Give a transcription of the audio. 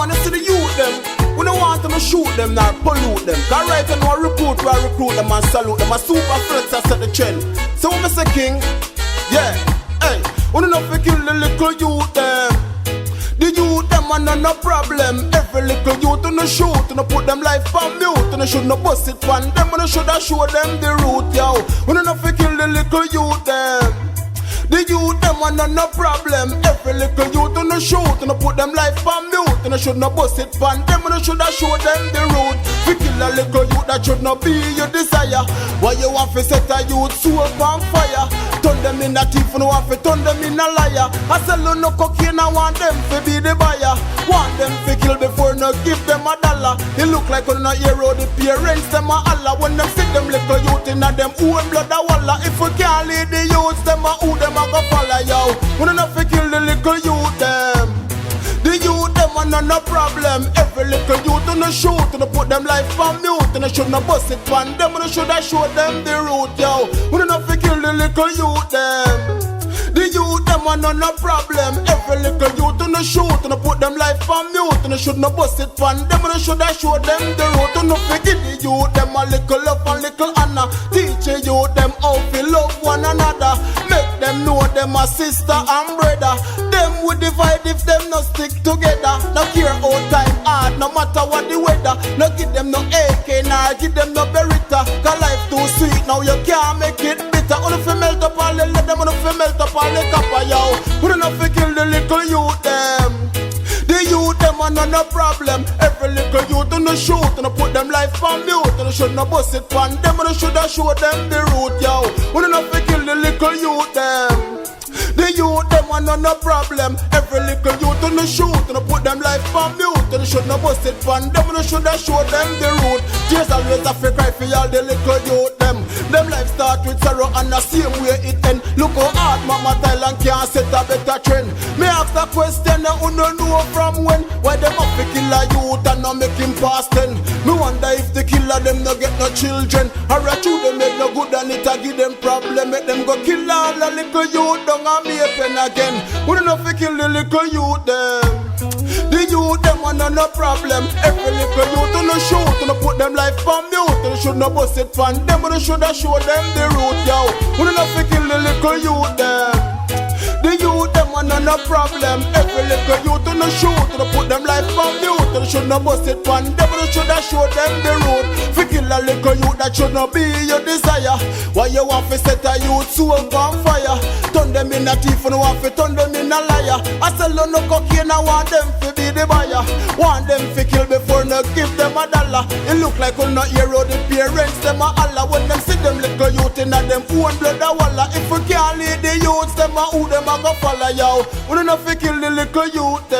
man, you see the youth them. We don't want them to shoot them nor pollute them. Cause right now recruit them and salute them. A super flex I set the trend. So when I say king, yeah, hey, we don't have to kill the little youth them. The youth them are no problem. Every little youth on the shoot, and put them life on mute, and should not bust it on them, and should have show them the route, yo. We don't have to kill the little youth them. The youth them are no problem. Every little youth on the shoot, and put them life on mute, and should not bust it on them, and should have show them the route. We kill a little youth that should not be your desire. Why you want to set a youth soul on fire? Turn them in a thief and want to turn them in a liar. I sell no cocaine, I want them to be the buyer. Want them to kill before no give them a dollar. They look like on a hero, the parents them a Allah. When them see them little youth in a them own blood a walla. If we can't lead the youths, them a who them a go follow, yo. We don't have to kill the little youth them. The youth them are no problem. Every little youth on the shoot, and put them life on mute, and I should not bust it on them, and I should have show them the route, yo. We don't have to kill the little youth them. The youth them are no problem. Every little youth on the shoot, and I put them life on mute, and I should not bust it on them, and I should have show them the route. And not forget the youth them a little love and little honor. Teach the youth them how to love one another. Make them know them a sister and brother. Them would divide if them not stick together. No care all time hard, no matter what the weather. No give them no AK, nor give them no Beretta. Cause life too sweet, now you can't make it bitter. On if you melt up all the lead them, on if you melt up all the copper, yo. We don't have to kill the little youth them. The youth them are no problem. Every little youth on the shoot, and I put them life on mute, and I should not bust it on them, and I should have show them the route, yo. We don't have to kill the little youth them. The youth them are no problem. Every little youth on the shoot, and I put them life on mute, and I should not bust it on them, and I should have show them the route. Tears always have to cry for all the little youth them. Them life start with sorrow and the same way it end. Look how hard Mama Thailand can't set a better trend. Me ask the question now who don't know from when. Why them up to kill a youth and not make him past 10? Me wonder if the killer them no get no children, or a true them make no good and it a give them problem. Make them go kill all the little youth down and me a pen again. We don't have to kill the little youth them. The youth them are no problem. Every little youth on the shoot, and I put them life on mute, and I should not bust it on them, but I should have show them the route, yo. We don't have to kill the little youth them. The youth them are no problem. Every little youth on the shoot, and I put them life on mute, and I should not bust it on them, but I should have show them the route. Fi kill a little youth that should not be your desire. Why you want to set a youth soul on fire? Turn them in a thief and want to turn them in a liar. I sell no cocaine, I want them to be the buyer. Want them to kill before no give them a dollar. It look like on no hero, the parents them a Allah. When them see them little youth in a them own blood a walla. If we can't lead the youths, them a who them a go follow, yo. We don't have to kill the little youth them.